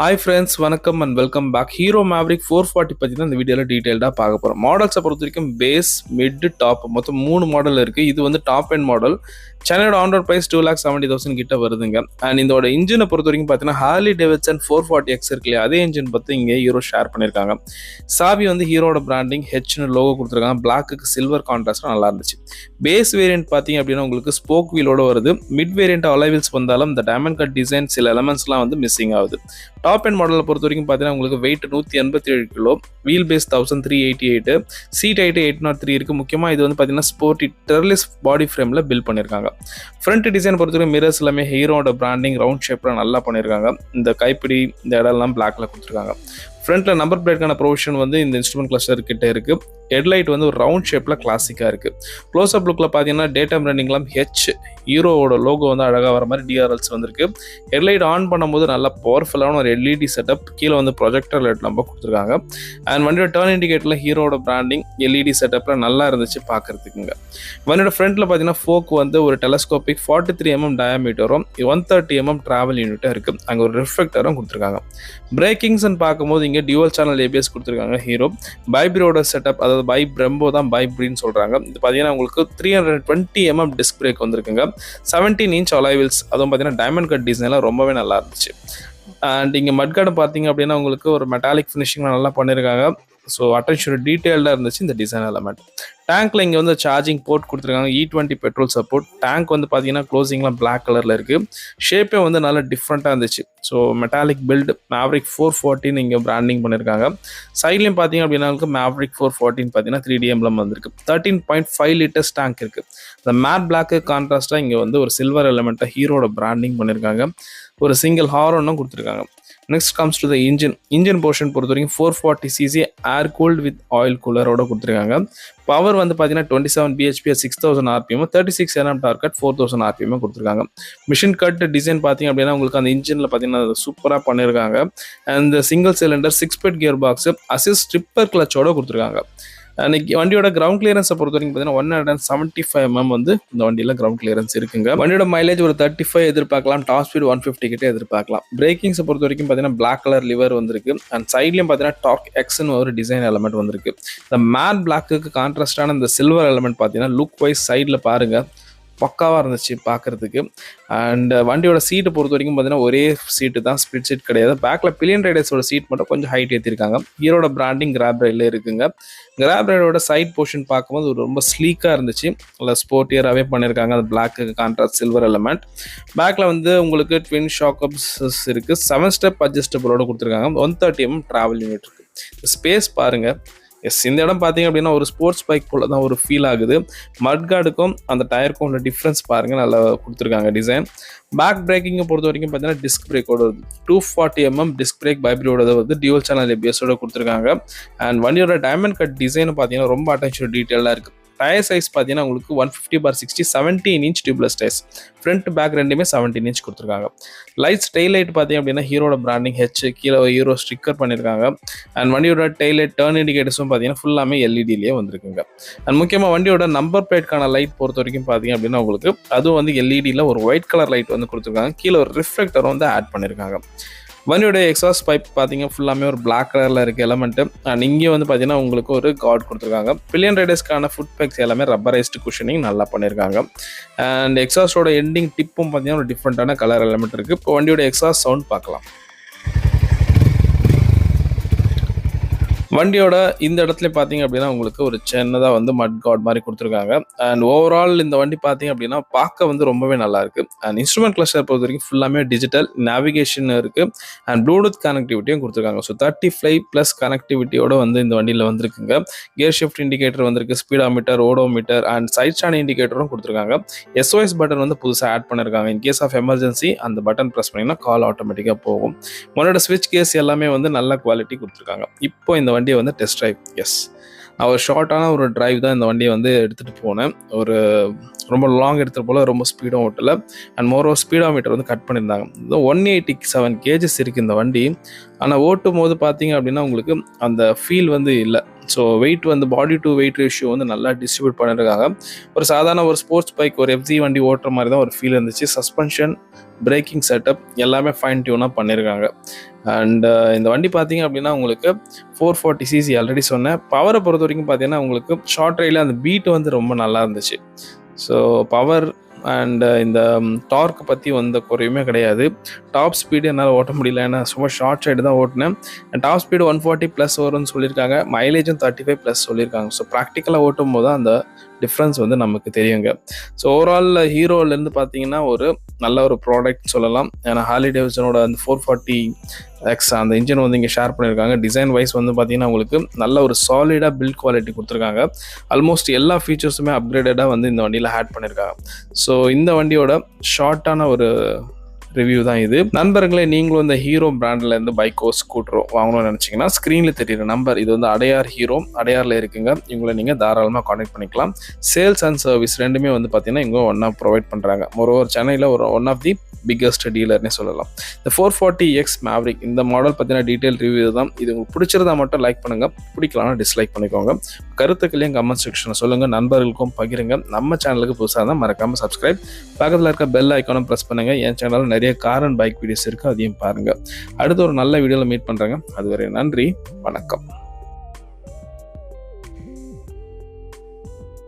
Hi friends, வணக்கம் and welcome back. Hero Maverick 440 பத்தி தான் இந்த வீடியோல டீடைல்டா பார்க்க போறோம். மாடல்ஸை பொறுத்த வரைக்கும் பேஸ், மிட், டாப் மொத்தம் 3 மாடல் இருக்கு. இது வந்து டாப் எண்ட் மாடல். சென்னையோட ஆன் ரோட் பிரைஸ் 2,70,000 கிட்ட வருதுங்க. அண்ட் இதோட இன்ஜினை பொறுத்த வரைக்கும் பார்த்தீங்கன்னா ஹார்லி டேவிட்சன் 440X இருக்கு இல்லையா, அதே இன்ஜின் பற்றி இங்கே ஹீரோ ஷேர் பண்ணியிருக்காங்க. சாவி வந்து ஹீரோட பிராண்டிங் ஹெச்னு லோகோ கொடுத்துருக்காங்க. பிளாக்கு சில்வர் கான்ட்ராஸ்ட் நல்லா இருந்துச்சு. பேஸ் வேரியன்ட் பார்த்தீங்க அப்படின்னா உங்களுக்கு ஸ்போக் வீலோட வருது. மிட் வேரியன்ட் அலைவில்ஸ் வந்தாலும் இந்த டைமண்ட் கட் டிசைன் சில எலமெண்ட்ஸ்லாம் வந்து மிஸ்ஸிங் ஆகுது. டாப் எண்ட் மாடலை பொறுத்த வரைக்கும் பார்த்தீங்கன்னா உங்களுக்கு weight 187 kilo, wheel base 1388, seat height 803 இருக்கு. முக்கியமாக இது வந்து பார்த்தீங்கன்னா ஸ்போர்ட்டி டெர்லிஸ் பாடி ஃப்ரேமில் பில்ட் பண்ணியிருக்காங்க. ஃப்ரண்ட் டிசைன் பொறுத்தவரைக்கும் மிரர்ஸ் எல்லாமே ஹீரோட பிராண்டிங் ரவுண்ட் ஷேப்ல நல்லா பண்ணியிருக்காங்க. இந்த கைப்பிடி இந்த இடம்லாம் பிளாக்ல கொடுத்துருக்காங்க. ஃப்ரண்ட்ல நம்பர் பிளேட்கான ப்ரொவிஷன் வந்து இந்த இன்ஸ்ட்ருமெண்ட் கிளஸ்டர் கிட்ட இருக்கு. ஹெட்லைட் வந்து ஒரு ரவுண்ட் ஷேப்ல கிளாசிக்கா இருக்கு. க்ளோஸ் அப் லுக்ல பாத்தீங்கன்னா டேட்டம் ரன்னிங்லாம் ஹெச் ஹீரோவோட லோகோ வந்து அழகா வர மாதிரி டிஆர்எல்ஸ் வந்திருக்கு. ஹெட்லைட் ஆன் பண்ணும்போது நல்லா பவர்ஃபுல்லான ஒரு எல்இடி செட்டப், கீழே வந்து ப்ரொஜெக்டர் லைட் நம்ம கொடுத்துருக்காங்க. அண்ட் வண்டியோட டர்ன் இண்டிகேட்டர்ல ஹீரோட பிராண்டிங் எல்இடி செட்டப்ல நல்லா இருந்துச்சு பார்க்கறதுக்குங்க. வண்டியோட ஃப்ரண்ட்ல பாத்தீங்கன்னா ஃபோக் வந்து ஒரு டெலஸ்கோபிக் 43mm டயாமீட்டரும் 130mm டிராவல் யூனிட்டும் இருக்கு. அங்க ஒரு ரிஃப்ளெக்டரும் கொடுத்துருக்காங்க. பிரேக்கிங்ஸ் பார்க்கும்போது இங்க டியூவல் சேனல் ஏபிஎஸ் கொடுத்துருக்காங்க. ஹீரோ பைப்ரோட செட்டப், அதாவது பை பிரம்போ தான் பைப்ரின்னு சொல்றாங்க. இது பார்த்தீங்கன்னா உங்களுக்கு 320mm டிஸ்க் பிரேக் வந்திருக்குங்க. 17 இன்ச் அலாய்வில்ஸ், அதுவும் பார்த்தீங்கன்னா டைமண்ட் கட் டிசைன்லாம் ரொம்பவே நல்லா இருந்துச்சு. அண்ட் இங்கே மட்கார்டு பார்த்தீங்க அப்படின்னா உங்களுக்கு ஒரு மெட்டாலிக் ஃபினிஷிங்லாம் நல்லா பண்ணியிருக்காங்க. ஸோ அட்டென்ஷன் டீட்டெயில்டாக இருந்துச்சு இந்த டிசைன் எலமெண்ட். டேங்க்ல இங்கே வந்து சார்ஜிங் போர்ட் கொடுத்துருக்காங்க. E20 petrol support. டேங்க் வந்து பார்த்தீங்கன்னா க்ளோசிங்லாம் பிளாக் கலரில் இருக்குது. ஷேப்பே வந்து நல்லா டிஃப்ரெண்ட்டாக இருந்துச்சு. ஸோ மெட்டாலிக் பில்ட் மேவரிக் 440 இங்கே பிராண்டிங் பண்ணியிருக்காங்க. சைட்லையும் பார்த்தீங்க அப்படின்னா மேவரிக் 440 பார்த்தீங்கன்னா 3DMல வந்திருக்கு. 13.5 லிட்டர்ஸ் டேங்க் இருக்குது. இந்த மேட் பிளாக்கு கான்ட்ராஸ்டாக இங்கே வந்து ஒரு சில்வர் எலமெண்ட்டை ஹீரோட பிராண்டிங் பண்ணியிருக்காங்க. ஒரு சிங்கிள் ஹார்னும் கொடுத்துருக்காங்க. Next comes to the engine portion பொறுத்த வரைக்கும் 440cc air cooled with oil கூலரோட கொடுத்துருக்காங்க. பவர் வந்து பார்த்தீங்கன்னா 27 bhp 6000 rpm, 36 Nm torque at 4000 rpm கொடுத்துருக்காங்க. மிஷின் கட் டிசைன் பார்த்தீங்க அப்படின்னா உங்களுக்கு அந்த இன்ஜினில் பார்த்தீங்கன்னா சூப்பராக பண்ணியிருக்காங்க. And single cylinder 6-speed gear box, assist slipper கிளச்சோட கொடுத்துருக்காங்க. அன்னைக்கு வண்டியோட கிரவுண்ட் கிளியரன்ஸை பொறுத்த வரைக்கும் பார்த்தீங்கன்னா 175mm வந்து இந்த வண்டியில் கிரவுண்ட் கிளியரன்ஸ் இருக்குங்க. வண்டியோட மைலேஜ் ஒரு 35 எதிர்பார்க்கலாம். டாப் ஸ்பீட் 150 கிட்ட எதிர்பார்க்கலாம். பிரேக்கிங்ஸை பொறுத்த வரைக்கும் பார்த்தீங்கன்னா பிளாக் கலர் லிவர் வந்திருக்கு. அண்ட் சைட்லையும் பார்த்தீங்கன்னா டார்க் எக்ஸ்னு ஒரு டிசைன் எலமெண்ட் வந்திருக்கு. இந்த மேட் பிளாக்கு கான்ட்ராஸ்டான இந்த சில்வர் எலமெண்ட் பார்த்தீங்கன்னா லுக் வைஸ் சைடில் பாருங்க பக்காவாக இருந்துச்சு பார்க்குறதுக்கு. அண்ட் வண்டியோட சீட்டை பொறுத்த வரைக்கும் பார்த்தீங்கன்னா ஒரே சீட்டு தான், ஸ்பிளிட் சீட் கிடையாது. பேக்கில் பில்லியன் ரைடர்ஸோட சீட் மட்டும் கொஞ்சம் ஹைட் ஏற்றிருக்காங்க. ஹீரோட பிராண்டிங் கிராப் ரைடில் இருக்குங்க. கிராப் ரைடோட சைட் போர்ஷன் பார்க்கும்போது ரொம்ப ஸ்லீக்காக இருந்துச்சு. நல்லா ஸ்போர்ட்டியராகவே பண்ணியிருக்காங்க. அது பிளாக்கு கான்ட்ராஸ்ட் சில்வர் எலமெண்ட். பேக்கில் வந்து உங்களுக்கு ட்வின் ஷாக் அப்ஸ் இருக்குது. 7 ஸ்டெப் அட்ஜஸ்டபிளோட கொடுத்துருக்காங்க. 130mm டிராவல் யூனிட் இருக்குது. ஸ்பேஸ் பாருங்கள். எஸ், இந்த இடம் பார்த்தீங்க அப்படின்னா ஒரு ஸ்போர்ட்ஸ் பைக் போல தான் ஒரு ஃபீல் ஆகுது. மட்கார்டுக்கும் அந்த டயருக்கும் உள்ள டிஃப்ரென்ஸ் பாருங்கள், நல்லா கொடுத்துருக்காங்க டிசைன். பேக் பிரேக்கிங்கை பொறுத்த வரைக்கும் பார்த்தீங்கன்னா டிஸ்க் பிரேக்கோட வருது. 240mm டிஸ்க் பிரேக் பைப்ரோட வந்து டியூவல் சேனல் ஏபிஎஸோட கொடுத்துருக்காங்க. அண்ட் வண்டியோட டைமண்ட் கட் டிசைன் பார்த்தீங்கன்னா ரொம்ப அட்டென்ஷன் டீட்டெயிலாக இருக்குது. டயர் சைஸ் பார்த்தீங்கன்னா உங்களுக்கு 150/60 17 inch tubeless tyres. Front back ரெண்டுமே 17 இன்ச் கொடுத்துருக்காங்க. லைட்ஸ் டெய்ல் லைட் பார்த்தீங்க அப்படின்னா ஹீரோட பிராண்டிங் ஹெச், கீழே ஹீரோ ஸ்டிக்கர் பண்ணியிருக்காங்க. அண்ட் வண்டியோட டெய்ல் லைட் டர்ன் இண்டிகேட்டர்ஸும் பார்த்தீங்கன்னா ஃபுல்லாமே எல்இடிலேயே வந்திருக்குங்க. அண்ட் முக்கியமாக வண்டியோட நம்பர் பிளேட்கான லைட் பொறுத்த வரைக்கும் பார்த்தீங்க அப்படின்னா உங்களுக்கு அதுவும் வந்து எல்இடியில் ஒரு ஒயிட் கலர் லைட் வந்து கொடுத்துருக்காங்க. கீழே ஒரு ரிஃப்ளெக்டரும் வந்து ஆட் பண்ணியிருக்காங்க. வண்டியோட எக்ஸாஸ்ட் பைப் பார்த்தீங்க ஃபுல்லாமே ஒரு பிளாக் கலரில் இருக்குது எலமெண்ட்டு. அண்ட் இங்கே வந்து பார்த்தீங்கன்னா உங்களுக்கு ஒரு கார்டு கொடுத்துருக்காங்க. பில்லியன் ரைடர்ஸ்க்கான ஃபுட் பேக்ஸ் எல்லாமே ரப்பரைஸ்டு குஷனிங் நல்லா பண்ணியிருக்காங்க. அண்ட் எக்ஸாஸ்டோட எண்டிங் டிப்பும் பார்த்தீங்கன்னா ஒரு டிஃப்ரெண்ட்டான கலர் எலமெண்ட் இருக்குது. இப்போ வண்டியோட எக்ஸாஸ்ட் சவுண்ட் பார்க்கலாம். வண்டியோட இந்த இடத்துல பார்த்தீங்க அப்படின்னா உங்களுக்கு ஒரு சின்னதாக வந்து மட் கார்டு மாதிரி கொடுத்துருக்காங்க. அண்ட் ஓவரால் இந்த வண்டி பார்த்தீங்க அப்படின்னா பார்க்க வந்து ரொம்பவே நல்லா இருக்கு. அண்ட் இன்ஸ்ட்ருமெண்ட் கிளஸ்டர் பொறுத்த வரைக்கும் ஃபுல்லாமே டிஜிட்டல் நேவிகேஷன் இருக்கு. அண்ட் ப்ளூடூத் கனெக்டிவிட்டியும் கொடுத்துருக்காங்க. ஸோ 35+ கனெக்டிவிட்டியோட வந்து இந்த வண்டியில் வந்திருக்குங்க. கியர் ஷிஃப்ட் இண்டிகேட்டர் வந்திருக்கு, speedometer, odometer and side stand இண்டிகேட்டரும் கொடுத்துருக்காங்க. SOS பட்டன் வந்து புதுசாக ஆட் பண்ணியிருக்காங்க. இன் கேஸ் ஆஃப் எமர்ஜென்சி அந்த பட்டன் ப்ரெஸ் பண்ணிங்கன்னா கால் ஆட்டோமேட்டிக்காக போகும். உன்னோட ஸ்விட்ச் கேஸ் எல்லாமே வந்து நல்ல குவாலிட்டி கொடுத்துருக்காங்க. இப்போ இந்த வண்டியை வந்து டெஸ்ட் டிரைவ், எஸ் நான் ஒரு ஷார்ட்டான ஒரு டிரைவ் தான் இந்த வண்டியை வந்து எடுத்துகிட்டு போனேன். ஒரு ரொம்ப லாங் எடுத்துகிட்டு போல, ரொம்ப ஸ்பீடும் ஓட்டல. அண்ட் மோரோ ஸ்பீடோமீட்டர் வந்து கட் பண்ணியிருந்தாங்க. 187 kgs இருக்குது இந்த வண்டி. ஆனால் ஓட்டும் போது பார்த்தீங்க அப்படின்னா உங்களுக்கு அந்த ஃபீல் வந்து இல்லை. ஸோ வெயிட் வந்து பாடி டு வெயிட் ரேஷியோ வந்து நல்லா டிஸ்ட்ரிபியூட் பண்ணியிருக்காங்க. ஒரு சாதாரண ஒரு ஸ்போர்ட்ஸ் பைக், ஒரு எஃப்சி வண்டி ஓட்டுற மாதிரி தான் ஒரு ஃபீல் இருந்துச்சு. சஸ்பென்ஷன், பிரேக்கிங் செட்டப் எல்லாமே ஃபைன் டியூனாக பண்ணியிருக்காங்க. அண்ட் இந்த வண்டி பார்த்தீங்க அப்படின்னா உங்களுக்கு 440cc ஆல்ரெடி சொன்னேன். பவரை பொறுத்த வரைக்கும் பார்த்தீங்கன்னா உங்களுக்கு ஷார்ட் ரைடில் அந்த பீட் வந்து ரொம்ப நல்லா இருந்துச்சு. ஸோ பவர் அண்ட் இந்த டார்க் பற்றி வந்த குறையுமே கிடையாது. டாப் ஸ்பீடு என்னால் ஓட்ட முடியல, ஏன்னா சும்மா ஷார்ட் சைடு தான் ஓட்டினேன். டாப் ஸ்பீடு 140+ வரும்னு சொல்லியிருக்காங்க. மைலேஜும் 35+ சொல்லியிருக்காங்க. ஸோ ப்ராக்டிக்கலாக ஓட்டும் போது தான் அந்த டிஃப்ரென்ஸ் வந்து நமக்கு தெரியுங்க. ஸோ ஓவரால் ஹீரோலேருந்து பார்த்தீங்கன்னா ஒரு நல்ல ஒரு ப்ராடக்ட் சொல்லலாம். ஏன்னா ஹார்லி டேவிட்சனோட அந்த 440X அந்த இன்ஜின் வந்து இங்கே ஷேர் பண்ணியிருக்காங்க. டிசைன் வைஸ் வந்து பார்த்தீங்கன்னா உங்களுக்கு நல்ல ஒரு சாலிடாக பில்ட் குவாலிட்டி கொடுத்துருக்காங்க. ஆல்மோஸ்ட் எல்லா ஃபீச்சர்ஸுமே அப்கிரேடடாக வந்து இந்த வண்டியில் ஆட் பண்ணியிருக்காங்க. ஸோ இந்த வண்டியோட ஷார்ட்டான ஒரு ரிவ்யூ தான் இது. நண்பர்களே, நீங்களும் இந்த ஹீரோ பிராண்ட்லேருந்து பைக்கோ ஸ்கூட்டரோ வாங்கணும்னு நினச்சிங்கன்னா ஸ்க்ரீனில் தெரியுற நம்பர், இது வந்து அடையார் ஹீரோ, அடையாரில் இருக்குங்க. இவங்களை நீங்கள் தாராளமாக கான்டாக்ட் பண்ணிக்கலாம். சேல்ஸ் அண்ட் சர்வீஸ் ரெண்டுமே வந்து பார்த்தீங்கன்னா இவங்க ஒன்றா ப்ரொவைட் பண்ணுறாங்க. ஒரு சென்னையில் ஒரு ஒன் ஆஃப் தி பிக்கஸ்ட் டீலர்னே சொல்லலாம். இந்த 440X மேவரிக் இந்த மாடல் பற்றின டீட்டெயில் ரிவ்யூ தான். இது உங்களுக்கு பிடிச்சிருந்தா மட்டும் லைக் பண்ணுங்கள், பிடிக்கலாம்னா டிஸ்லைக் பண்ணிக்கோங்க. கருத்துக்களையும் கமெண்ட் செக்ஷனில் சொல்லுங்கள், நண்பர்களுக்கும் பகிருங்க. நம்ம சேனலுக்கு புதுசாக தான் மறக்காமல் சப்ஸ்கிரைப், பக்கத்தில் இருக்க பெல் ஐக்கானும் ப்ரெஸ் பண்ணுங்கள். என் சேனலில் நிறைய கார் அண்ட் பைக் வீடியோஸ் இருக்குது, அதையும் பாருங்கள். அடுத்து ஒரு நல்ல வீடியோவில் மீட் பண்ணுறேங்க. அதுவரை நன்றி, வணக்கம்.